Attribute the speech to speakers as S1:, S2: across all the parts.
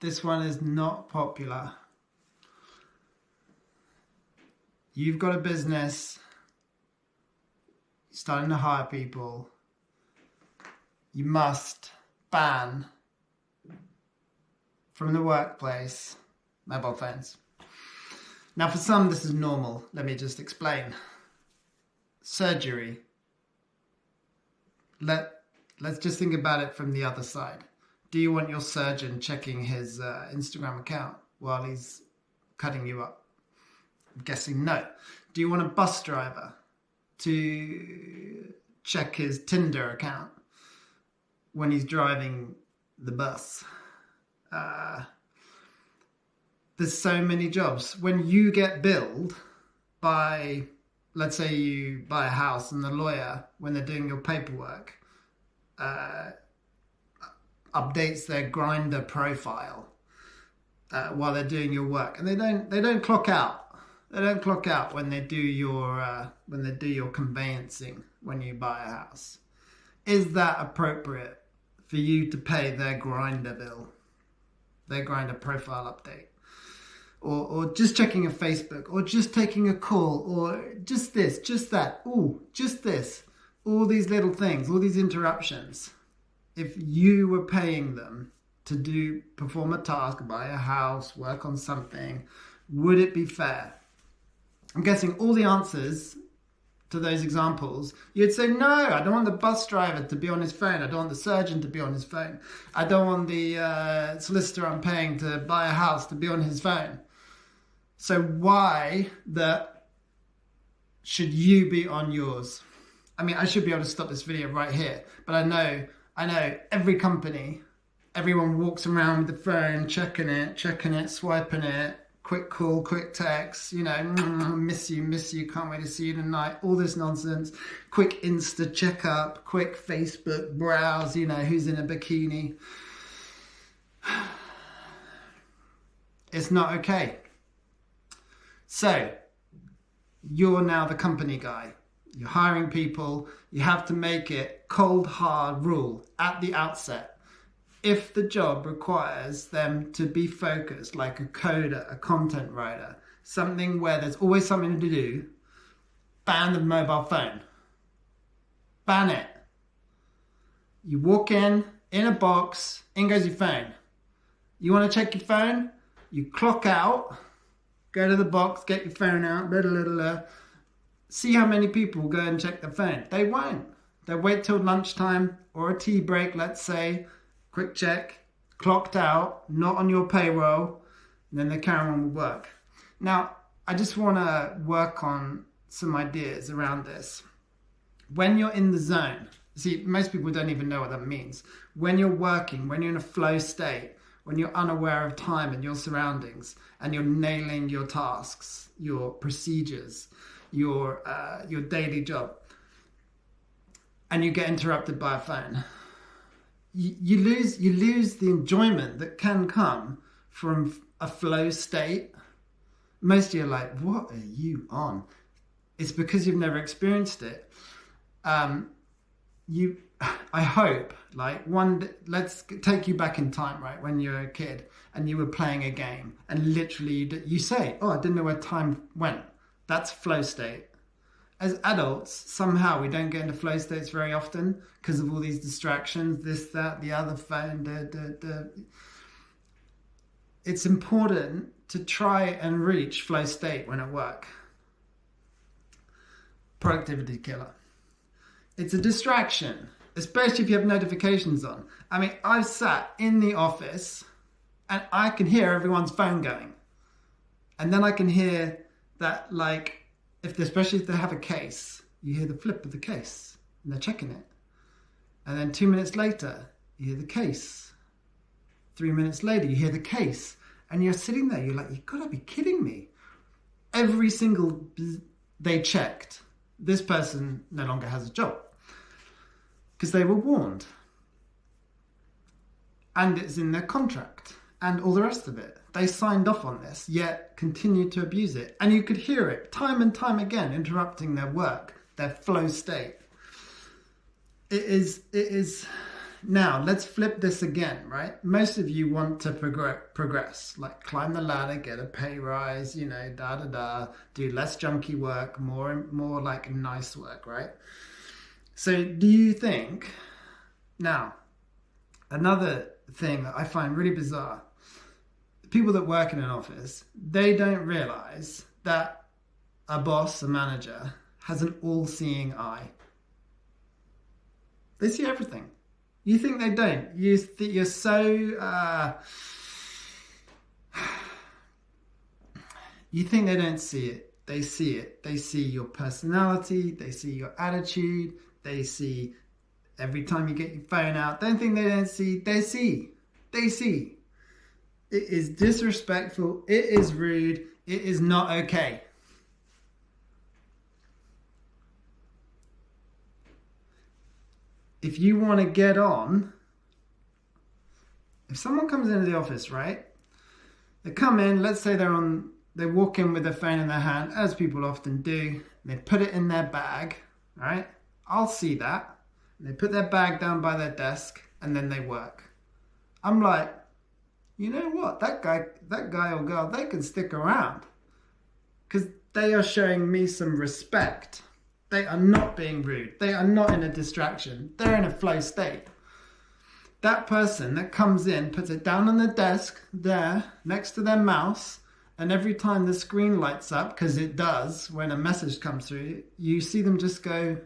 S1: This one is not popular. You've got a business, you're starting to hire people. You must ban from the workplace mobile phones. Now, for some, this is normal. Let me just explain. Surgery. Let's just think about it from the other side. Do you want your surgeon checking his Instagram account while he's cutting you up? I'm guessing no. Do you want a bus driver to check his Tinder account when he's driving the bus? There's so many jobs. When you get billed by, let's say you buy a house and the lawyer, when they're doing your paperwork, updates their Grindr profile while they're doing your work, and they don't clock out. They don't clock out when they do your conveyancing when you buy a house. Is that appropriate for you to pay their Grindr bill, their Grindr profile update, or just checking a Facebook, or just taking a call, or just this, just that, just this, all these little things, all these interruptions? If you were paying them to perform a task, buy a house, work on something, would it be fair? I'm guessing all the answers to those examples, you'd say, no, I don't want the bus driver to be on his phone. I don't want the surgeon to be on his phone. I don't want the solicitor I'm paying to buy a house to be on his phone. So why should you be on yours? I mean, I should be able to stop this video right here, but I know every company, everyone walks around with the phone, checking it, swiping it, quick call, quick text, miss you, can't wait to see you tonight, all this nonsense, quick Insta checkup, quick Facebook browse, who's in a bikini. It's not okay. So, you're now the company guy. You're hiring people. You have to make it cold, hard rule at the outset. If the job requires them to be focused, like a coder, a content writer, something where there's always something to do, ban the mobile phone. Ban it. You walk in a box, in goes your phone. You want to check your phone? You clock out, go to the box, get your phone out, blah, blah, blah, blah. See how many people go and check their phone. They won't. They'll wait till lunchtime or a tea break, let's say. Quick check, clocked out, not on your payroll, and then they carry on with work. Now, I just want to work on some ideas around this. When you're in the zone, see, most people don't even know what that means. When you're working, when you're in a flow state, when you're unaware of time and your surroundings, and you're nailing your tasks, your procedures, your daily job, and you get interrupted by a phone, you lose the enjoyment that can come from a flow state. Most of you are like, what are you on? It's because you've never experienced it. I hope, let's take you back in time, right? When you were a kid and you were playing a game and literally you say, I didn't know where time went. That's flow state. As adults, somehow we don't get into flow states very often because of all these distractions, this, that, the other, phone, It's important to try and reach flow state when at work. Productivity killer. It's a distraction, especially if you have notifications on. I mean, I've sat in the office and I can hear everyone's phone going. And then I can hear that, especially if they have a case, you hear the flip of the case and they're checking it. And then 2 minutes later, you hear the case. 3 minutes later, you hear the case. And you're sitting there, you're like, you've got to be kidding me. Every single they checked, this person no longer has a job. Because they were warned. And it's in their contract. And all the rest of it. They signed off on this, yet continued to abuse it. And you could hear it time and time again, interrupting their work, their flow state. It is Now, let's flip this again, right? Most of you want to progress, like climb the ladder, get a pay rise, do less junky work, more like nice work, right? So do you think, now, another thing that I find really bizarre, people that work in an office, they don't realize that a boss, a manager, has an all-seeing eye. They see everything. You think they don't. You're so... you think they don't see it. They see it. They see your personality. They see your attitude. They see every time you get your phone out. Don't think they don't see. They see. They see. It is disrespectful. It is rude. It is not okay. If you want to get on, if someone comes into the office, right? They come in, let's say they walk in with their phone in their hand, as people often do. They put it in their bag, right? I'll see that. They put their bag down by their desk and then they work. I'm like, you know what? That guy or girl, they can stick around because they are showing me some respect. They are not being rude. They are not in a distraction. They're in a flow state. That person that comes in, puts it down on the desk there next to their mouse, and every time the screen lights up, because it does when a message comes through, you see them just go,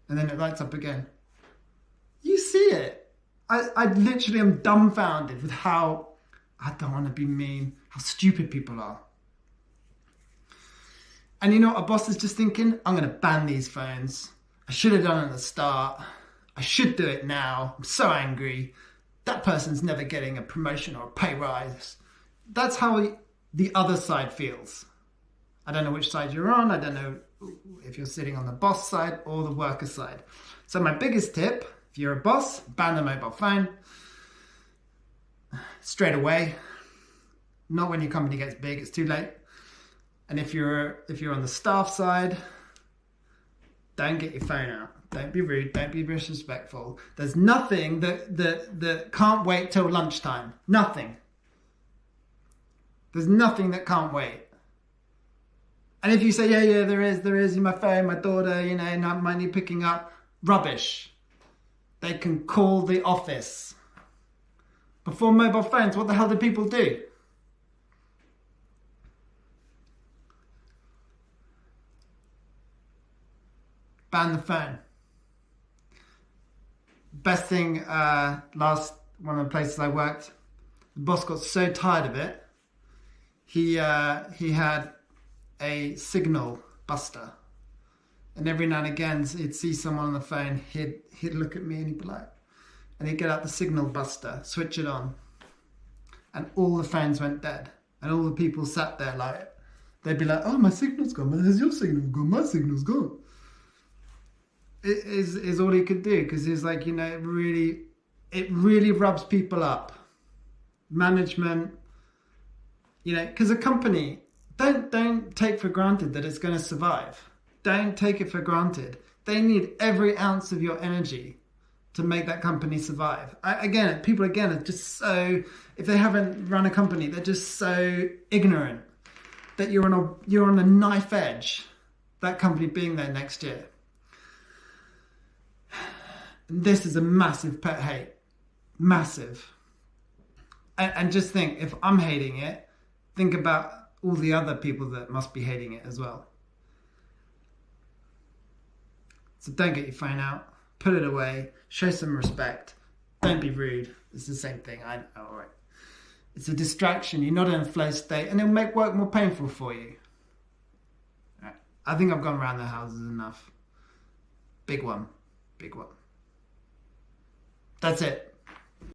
S1: and then it lights up again. You see it. I literally am dumbfounded with how, I don't want to be mean, how stupid people are. And you know what a boss is just thinking? I'm going to ban these phones. I should have done it at the start. I should do it now. I'm so angry. That person's never getting a promotion or a pay rise. That's how the other side feels. I don't know which side you're on. I don't know if you're sitting on the boss side or the worker side. So my biggest tip, if you're a boss, ban the mobile phone straight away. Not when your company gets big, it's too late. And if you're on the staff side, don't get your phone out. Don't be rude. Don't be disrespectful. There's nothing that can't wait till lunchtime. Nothing. There's nothing that can't wait. And if you say, yeah, there is my phone, my daughter, might need picking up. Rubbish. They can call the office. Before mobile phones, what the hell did people do? Ban the phone. Best thing, one of the places I worked, the boss got so tired of it, he had a signal buster. And every now and again, he'd see someone on the phone, he'd look at me and he'd be like, and he'd get out the signal buster, switch it on. And all the phones went dead. And all the people sat there like, they'd be like, oh, my signal's gone. Has your signal gone? My signal's gone. It is all he could do, because he's like, it really rubs people up. Management, because a company, don't take for granted that it's going to survive. Don't take it for granted. They need every ounce of your energy to make that company survive. People are just so, if they haven't run a company, they're just so ignorant that you're on a knife edge, that company being there next year. This is a massive pet hate. Massive. And just think, if I'm hating it, think about all the other people that must be hating it as well. So don't get your phone out. Put it away. Show some respect. Don't be rude. It's the same thing. I know, all right. It's a distraction. You're not in a flow state, and it'll make work more painful for you. All right. I think I've gone around the houses enough. Big one. Big one. That's it.